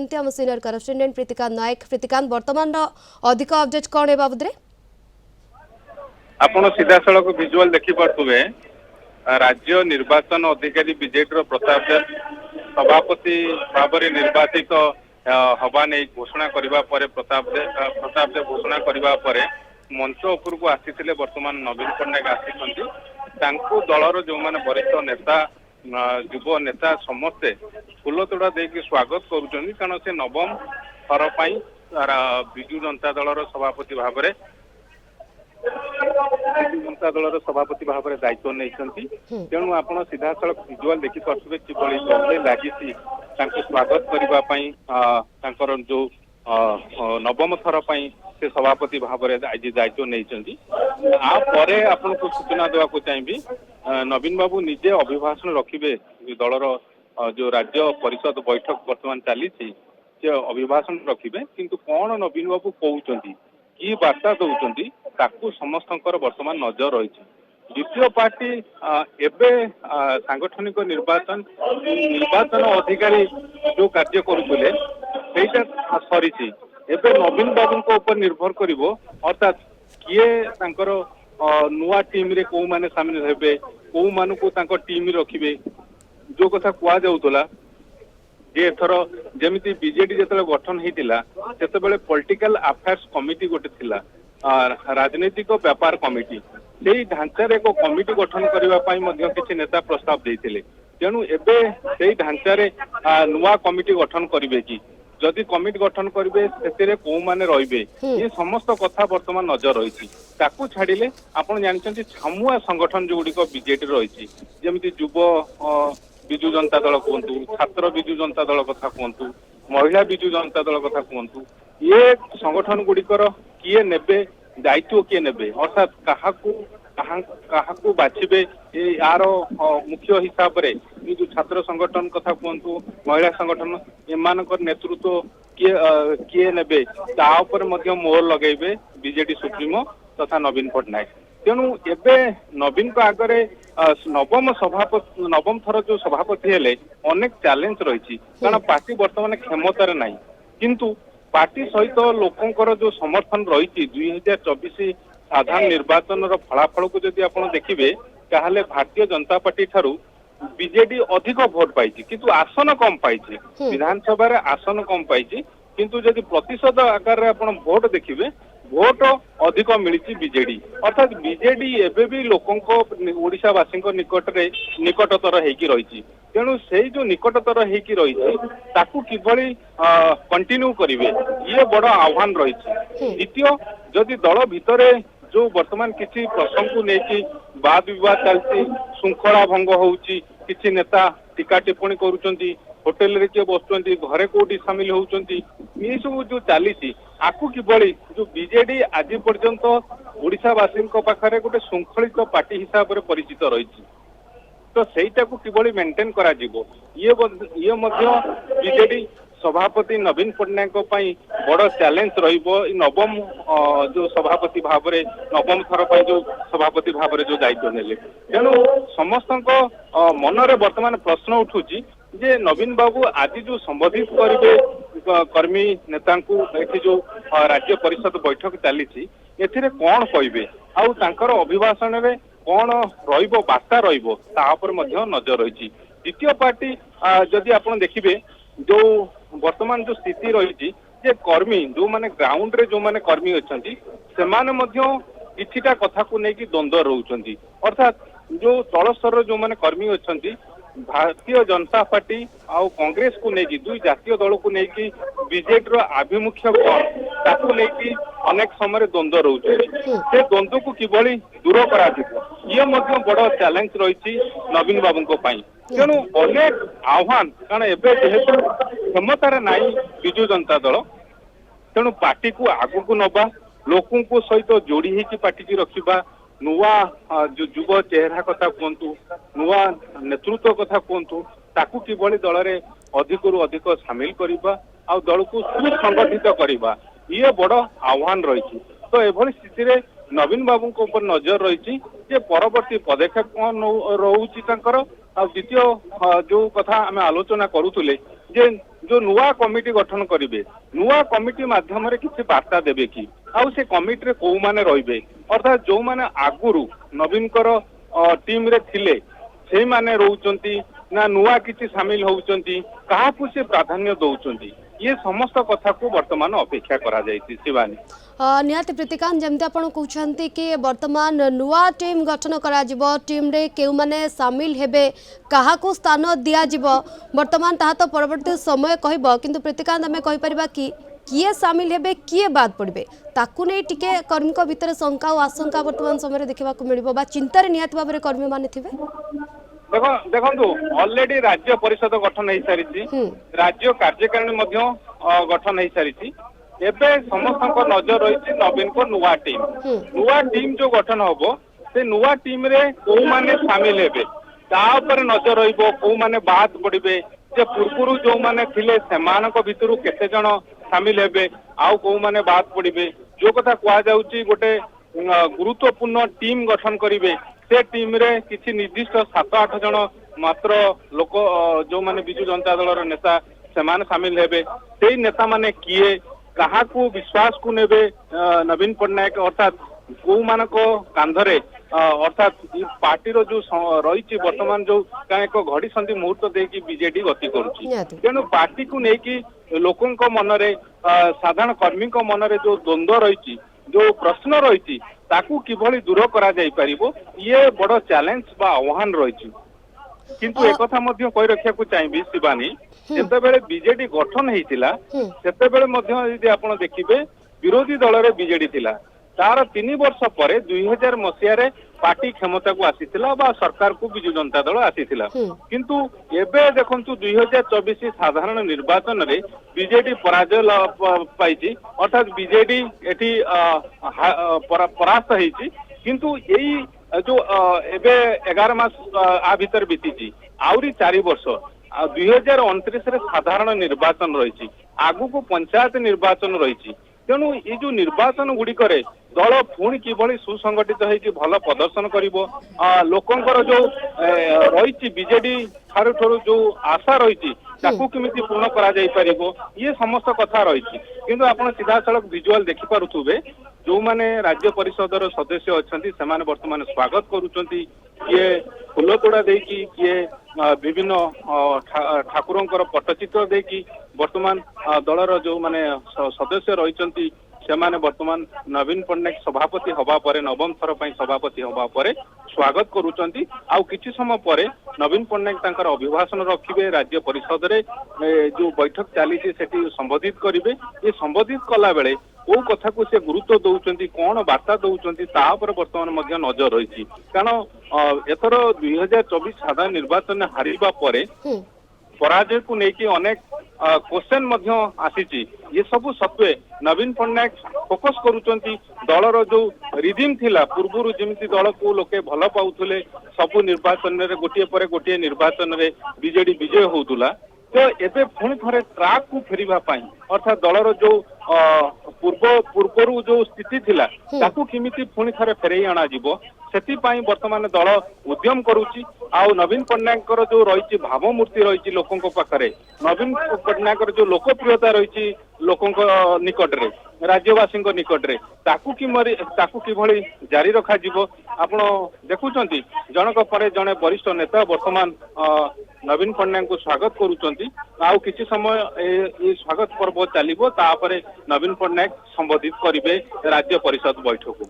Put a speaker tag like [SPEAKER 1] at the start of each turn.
[SPEAKER 1] जोड़ी आम senior correspondent Pritikant नायक। प्रीतिकांत वर्तमान अधिक अपडेट कौन है बाबद
[SPEAKER 2] आपण सीधा सड़क विजुअल देखी पारे राज्य निर्वाचन अधिकारी बीजेडी प्रताप सभापति भाव निर्वाचित हवा नहीं घोषणा करने प्रताप घोषणा करने मंच उपर को आसी वर्तमान नवीन पट्टनायक आसी दलर जो मैंने वरिष्ठ नेता युव नेता समस्ते फूल तोड़ा देकी स्वागत करुँच कारण से नवम थर विजु जनता दलर सभापति भाव जनता दलर सभापति भाव में दायित्व नहीं तेणु आप सीधा सड़क विजुआल देखिपे कि लगी स्वागत करने जो नवम थर से सभापति भाव में आज दायित्व नहीं आपन को सूचना देवाक चाहिए नवीन बाबू निजे अभिभाषण रखिए दलर जो राज्य परिषद बैठक वर्तमान चली अभिभाषण रखिए किंतु कौन नवीन बाबू कहते कि वार्ता दौरान ताकू समस्त वर्तमान नजर रही द्वितीय पार्टी एवं सांगठनिक निर्वाचन अधिकारी जो कार्य करुले सरी एवं नवीन बाबू ऊपर निर्भर कर अर्थात किए नुआ टीम रे को माने सामिल हेबे को मानु को टीम रखिए जो कथा कुआ जाउतला जे एथर जेमिति बीजेडी जतले गठन हेतिला सेतबेले पॉलिटिकल अफेयर्स कमिटी गोटे थिला राजनीतिक व्यापार कमिटी से ढांचार एक कमिटी गठन करने किसी नेता प्रस्ताव देते तेणु एबे से ढांचार नुआ कमिटी गठन करेंगे कि जदि कमिटी गठन करेंगे से कौ मैंने रे ये समस्त कथा वर्तमान नजर रही छाड़िले आप जानते छामुआ संगठन जो गुड़िक बीजेडी रही जमी युव विजु जनता दल कहतु छात्र विजु जनता दल कथा कहतु महिला विजु जनता दल कथा कहतु ये संगठन गुड़िकर किए नेबे दायित्व किए नेबे अर्थात काहाकू बाछिबे यार मुख्य हिसाब रे जो छात्र संगठन कथा कहतु महिला संगठन एमानकर नेतृत्व किए नेबे ता ऊपर मध्य मोहर लगेबे बीजेडी सुप्रीमो तथा नवीन पट्टनायक तेणु एबे नवीन को आगरे नवम थर जो सभापति हेले अनेक चैलेंज रही कारण पार्टी वर्तमान क्षमतार नहीं किंतु पार्टी सहित लोकंकर जो समर्थन रही 2024 साधारण निर्वाचन फलाफल को जदि आप देखिए ताहले भारतीय जनता पार्टी ठारू बीजेडी अधिक भोट पाई किंतु आसन कम पाई विधानसभा आसन कम पाई किंतु जदि प्रतिशत आकार रे आपण भोट देखिए भोट अधिक मिली बीजेडी अर्थात बीजेडी एबे भी लोकों ओडिशावासी निकटतर होगी तेणु से जो निकटतर होगी रही ताकू किभली कंटिन्यू करेंगे ये बड़ आह्वान रही द्वितीय जदि दल भितर जो वर्तमान किसी प्रसंग को लेकिन वाद विवाद चलती श्रृंखला भंग होउची किसी नेता टीका टिप्पणी करुचंती होटेल रे किए बसुंती घरे कोटी सामिल होउचंती ये सब जो चली आकू किभली जो बीजेडी आज पर्यंत ओडिशावासी पाखरे गोटे श्रृंखलित पार्टी हिसाब से परिचित रही तो सहीटा को किभली मेंटेन करा जिवो ये बीजेडी सभापति नवीन पट्टनायक बड़ चैलेंज नवम जो सभापति भाव में नवम थर जो सभापति भाव में जो दायित्व नेले तेणु समस्त मन में वर्तमान प्रश्न उठुची जे नवीन बाबू आज जो संबोधित करेंगे कर्मी नेता जो राज्य परिषद बैठक चली कौन कहे अभिभाषण में कौन रास्ता नजर रही द्वितीय पार्टी जदि आप देखिए जो वर्तमान जो स्थिति रही कर्मी जो माने ग्राउंड रे जो माने कर्मी अच्छा किछिटा कथा को लेकिन द्वंद्व रोचंती अर्थात जो तल स्तर जो माने कर्मी अच्छा भारतीय जनता पार्टी आउ कांग्रेस को लेकिन दुई जातीय दल को लेकिन बीजेडी आभिमुख्य कौन लेकिन अनेक समय द्वंद्व रोचे से द्वंद्व को किभली दूर करा ये बड़ चैलेंज रही नवीन बाबू तेणु अनेक आह्वान कारण एवं जेहेतु क्षमतार नाई विजु जनता दल तेणु पार्टी को आगु को नवा लोकों सहित जोड़ी होगी पार्टी की रखा नुआ जो युव चेहरा कथा कहतु नुआ नेतृत्व कथा कहतु ताकू किभली दल में अधिक रु अधिक सामिल करवा आ दल को सुसंगठित करवा ये बड़ आह्वान रही तो एभली स्थिति रे नवीन बाबू ऊपर नजर रही परवर्ती पदक्षेप कौन रोची द्वितीय जो कथा आम आलोचना करुले जे जो नुआ कमिटी गठन करिवे नुआ कमिटी माध्यम रे किसी वार्ता देबे कि आउ से कमिटी रे को माने रहिबे अर्थात जो माने आगुरु नवीन कर टीम रे थिले से माने रहउचंती ना नुआ किसी सामिल होउचंती काहाकू से प्राधान्य दउचंती ये समस्त कथा को वर्तमान अपेक्षा करा जायछि शिवानी
[SPEAKER 1] निहाती प्रीतिकांत जमती आपण कहते कि वर्तमान नुआ टीम गठन करा जिवो टीम रे केउ माने सामिल हेबे काहाकू स्थान दिया जिवो वर्तमान ताहा तो परवर्ती समय कहबो किंतु प्रीतिकांत हमें कहि परिबा कि किए सामिल हेबे किए बाद पड़बे ताकू नै टिके कर्मी को भीतर शंका और आशंका वर्तमान समय देखा मिलिबो बा चिंता रे निहाती भाबरे कर्मी माने थिबे
[SPEAKER 2] देखो ऑलरेडी राज्य परिषद गठन हो सारी राज्य कार्यकारिणी गठन हो सारी एबे समस्त नजर रही नवीन को नुआ टीम जो गठन हम से नुआ टीम रे को माने सामिल हेबे तापर नजर रहिबो को माने बाद पड़िबे जे पूर्वरु जो माने थिले सेमानक भितरु केते जण सामिल हेबे आउ को माने बाद पड़िबे जो कथा कुआ जाउची गोटे गुरुत्वपूर्ण टीम गठन करिवे से टीम रे किसी निर्दिष्ट 7-8 जण मात्र लोक जो माने बिजु जनता दल नेता सेमान सामिल हेबे सेई नेता माने किए काहाकू विश्वास को नेबे नवीन पट्टनायक अर्थात को मानक कांधरे अर्थात पार्टी रो जो रही वर्तमान जो एक घड़ी संधि मुहूर्त देकी बीजेडी गति करुची तेणु पार्टी को नेकी लोकंक मनरे साधारण कर्मी मनरे जो द्वंद्व रही जो प्रश्न रही ताकू किभली दूर करा जाई परिबो ये बड़ चैलेंज बा आह्वान रही किंतु एक कथा मध्य कहि रखिया को चाहिबी शिवानी जेते बेले बीजेडी गठन हेतिला सेते बेले मध्य यदि आपण देखिबे विरोधी दल रे बीजेडी थिला तार 3 वर्ष परे 2000 मसिया रे पार्टी क्षमता को आसीथिला बा सरकार को बिजु जनता दल आसीथिला किंतु एबे देखंतु 2024 साधारण निर्वाचन रे बीजेडी पराजय पाइछि अर्थात बीजेडी एठी परास्त हेछि किंतु एई जो एबे 11 मास आ भीतर बीतीछि आउरी 4 वर्ष 2029 रे साधारण निर्वाचन रही आगु को पंचायत निर्वाचन रही तेणु ये जो निर्वाचन गुड़िकरे दल पुणी किभली सुसंगठित होइकि भल प्रदर्शन करिवो लोकंकर जो रही बीजेडी ठारू ठारू जो आशा रही ताकू केमिति पूर्ण करा जाई परिबो ये समस्त कथा रही किंतु आपण सीधा सड़क विजुअल देखि पारुथुबे जो माने राज्य परिषदर सदस्य अच्छी से वर्तमान स्वागत करुचंती किए फूल तोड़ा देकी किए विभिन्न ठाकुरंकर पट्टचित्र देकी वर्तमान दलर जो माने सदस्य रही से वर्तमान नवीन पट्टनायक सभापति हवा परे नवम थर पर सभापति हवा परे स्वागत करुचंती आउ किछि समय परे नवीन पट्टनायक तांकर अभिभाषण रखिबे राज्य परिषद रे जो बैठक चली सेठी संबोधित करिवे ये संबोधित कला बेले ओ कथा को से गुरुत्व दउचंती कोन वार्ता दउचंती ता पर वर्तमान मध्य नजर रही कारण एथर 2024 साधारण निर्वाचन हारिबा परे पराजय को लेकिन अनेक क्वेश्चन मध्य आसीची ये सब सत्वे नवीन पट्टनायक फोकस करुचंती दलर जो रिदिम थिला पूर्वरु जेमिति दल को लोके भल पाउथले सब निर्वाचन रे गोटिए परे गोटिए निर्वाचन रे बीजेडी विजय होउतुला तो एबे पुणी थरे ट्रैक को फेरिबा पाई अर्थात दलर जो पूर्वरु जो स्थिति थिला ताकू किमिति पुणी थरे फेरई आना जिवो सेति पाई वर्तमान दल उद्यम करुची आउ नवीन पट्टनायक जो रही भावमूर्ति रही लोकों पाखरे नवीन पट्टनायक जो लोकप्रियता रही लोकों निकट रे राज्यवासी निकट रे ताकू किभली जारी रखा जिवो आपण देखुचंती जनक परे जने वरिष्ठ नेता वर्तमान नवीन पट्टनायक को स्वागत करुचंती आउ किछि समय ए स्वागत पर्व चलिबो तापरे नवीन पट्टनायक संबोधित करिवे राज्य परिषद बैठक को